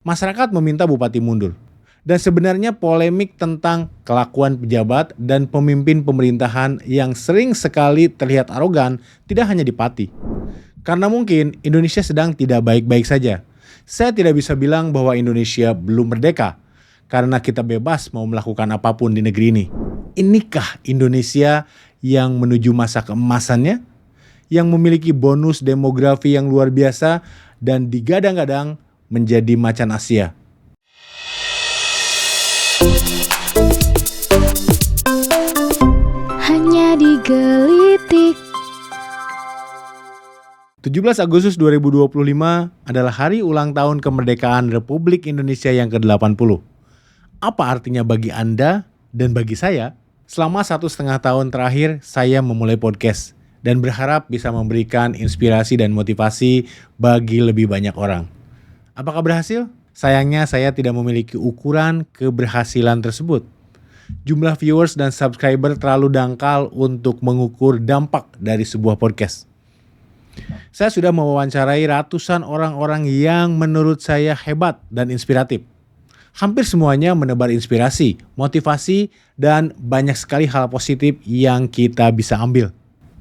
Masyarakat meminta bupati mundur. Dan sebenarnya polemik tentang kelakuan pejabat dan pemimpin pemerintahan yang sering sekali terlihat arogan tidak hanya di Pati. Karena mungkin Indonesia sedang tidak baik-baik saja. Saya tidak bisa bilang bahwa Indonesia belum merdeka karena kita bebas mau melakukan apapun di negeri ini. Inikah Indonesia yang menuju masa keemasannya? Yang memiliki bonus demografi yang luar biasa dan digadang-gadang menjadi macan Asia. Hanya digelitik. 17 Agustus 2025 adalah hari ulang tahun kemerdekaan Republik Indonesia yang ke-80. Apa artinya bagi Anda dan bagi saya? Selama 1,5 tahun terakhir, saya memulai podcast dan berharap bisa memberikan inspirasi dan motivasi bagi lebih banyak orang. Apakah berhasil? Sayangnya saya tidak memiliki ukuran keberhasilan tersebut. Jumlah viewers dan subscriber terlalu dangkal untuk mengukur dampak dari sebuah podcast. Saya sudah mewawancarai ratusan orang-orang yang menurut saya hebat dan inspiratif. Hampir semuanya menebar inspirasi, motivasi, dan banyak sekali hal positif yang kita bisa ambil.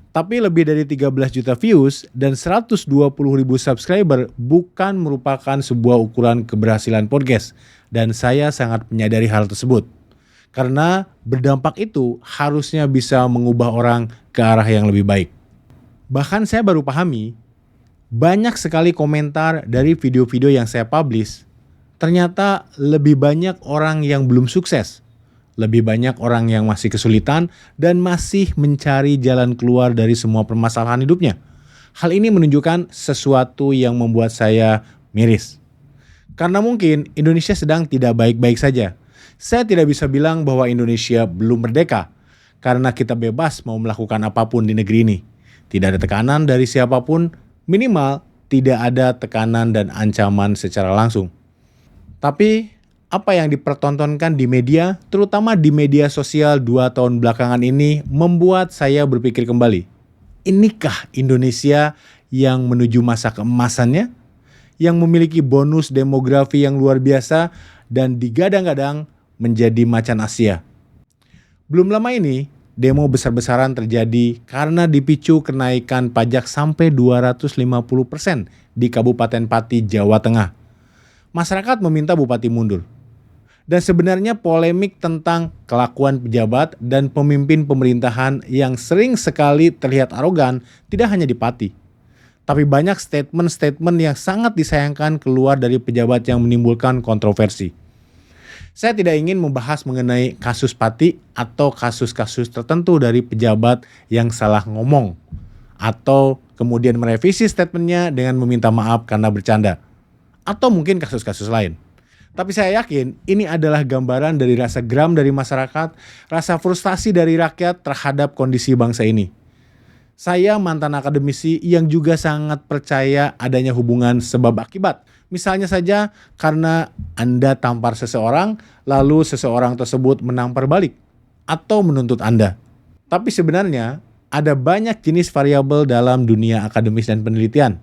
Tapi lebih dari 13 juta views dan 120 ribu subscriber bukan merupakan sebuah ukuran keberhasilan podcast. Dan saya sangat menyadari hal tersebut. Karena berdampak itu harusnya bisa mengubah orang ke arah yang lebih baik. Bahkan saya baru pahami, banyak sekali komentar dari video-video yang saya publish, ternyata lebih banyak orang yang belum sukses. Lebih banyak orang yang masih kesulitan dan masih mencari jalan keluar dari semua permasalahan hidupnya. Hal ini menunjukkan sesuatu yang membuat saya miris. Karena mungkin Indonesia sedang tidak baik-baik saja. Saya tidak bisa bilang bahwa Indonesia belum merdeka karena kita bebas mau melakukan apapun di negeri ini. Tidak ada tekanan dari siapapun, minimal tidak ada tekanan dan ancaman secara langsung. Tapi apa yang dipertontonkan di media, terutama di media sosial 2 tahun belakangan ini, membuat saya berpikir kembali. Inikah Indonesia yang menuju masa keemasannya? Yang memiliki bonus demografi yang luar biasa dan digadang-gadang menjadi macan Asia. Belum lama ini, demo besar-besaran terjadi karena dipicu kenaikan pajak sampai 250% di Kabupaten Pati, Jawa Tengah. Masyarakat meminta bupati mundur. Dan sebenarnya polemik tentang kelakuan pejabat dan pemimpin pemerintahan yang sering sekali terlihat arogan tidak hanya di Pati. Tapi banyak statement-statement yang sangat disayangkan keluar dari pejabat yang menimbulkan kontroversi. Saya tidak ingin membahas mengenai kasus Pati atau kasus-kasus tertentu dari pejabat yang salah ngomong. Atau kemudian merevisi statementnya dengan meminta maaf karena bercanda. Atau mungkin kasus-kasus lain. Tapi saya yakin ini adalah gambaran dari rasa geram dari masyarakat, rasa frustasi dari rakyat terhadap kondisi bangsa ini. Saya mantan akademisi yang juga sangat percaya adanya hubungan sebab akibat. Misalnya saja karena Anda tampar seseorang, lalu seseorang tersebut menampar balik atau menuntut Anda. Tapi sebenarnya ada banyak jenis variabel dalam dunia akademis dan penelitian.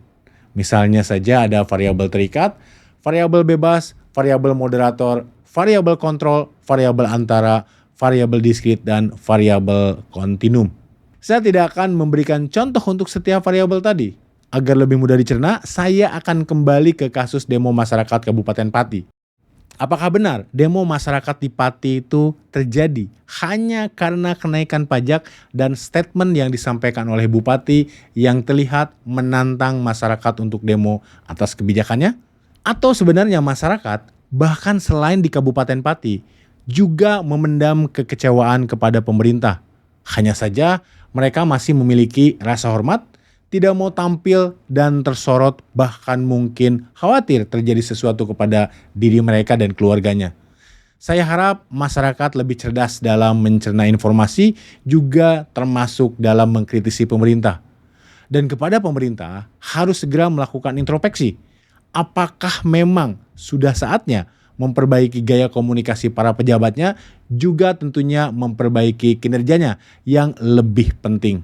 Misalnya saja ada variabel terikat, variabel bebas, variabel moderator, variabel kontrol, variabel antara, variabel diskrit, dan variabel kontinum. Saya tidak akan memberikan contoh untuk setiap variabel tadi. Agar lebih mudah dicerna, saya akan kembali ke kasus demo masyarakat Kabupaten Pati. Apakah benar demo masyarakat di Pati itu terjadi hanya karena kenaikan pajak dan statement yang disampaikan oleh Bupati yang terlihat menantang masyarakat untuk demo atas kebijakannya? Atau sebenarnya masyarakat, bahkan selain di Kabupaten Pati, juga memendam kekecewaan kepada pemerintah. Hanya saja mereka masih memiliki rasa hormat, tidak mau tampil dan tersorot, bahkan mungkin khawatir terjadi sesuatu kepada diri mereka dan keluarganya. Saya harap masyarakat lebih cerdas dalam mencerna informasi, juga termasuk dalam mengkritisi pemerintah. Dan kepada pemerintah harus segera melakukan introspeksi. Apakah memang sudah saatnya memperbaiki gaya komunikasi para pejabatnya, juga tentunya memperbaiki kinerjanya yang lebih penting.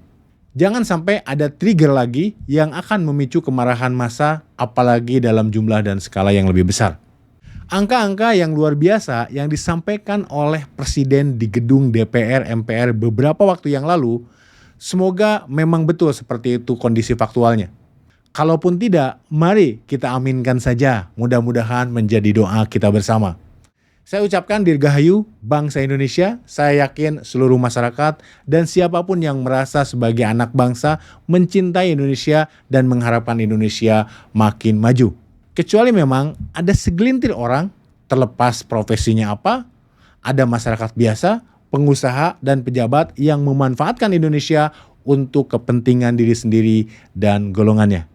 Jangan sampai ada trigger lagi yang akan memicu kemarahan massa, apalagi dalam jumlah dan skala yang lebih besar. Angka-angka yang luar biasa yang disampaikan oleh Presiden di gedung DPR MPR beberapa waktu yang lalu, semoga memang betul seperti itu kondisi faktualnya. Kalaupun tidak, mari kita aminkan saja, mudah-mudahan menjadi doa kita bersama. Saya ucapkan Dirgahayu bangsa Indonesia, saya yakin seluruh masyarakat dan siapapun yang merasa sebagai anak bangsa mencintai Indonesia dan mengharapkan Indonesia makin maju. Kecuali memang ada segelintir orang, terlepas profesinya apa, ada masyarakat biasa, pengusaha dan pejabat yang memanfaatkan Indonesia untuk kepentingan diri sendiri dan golongannya.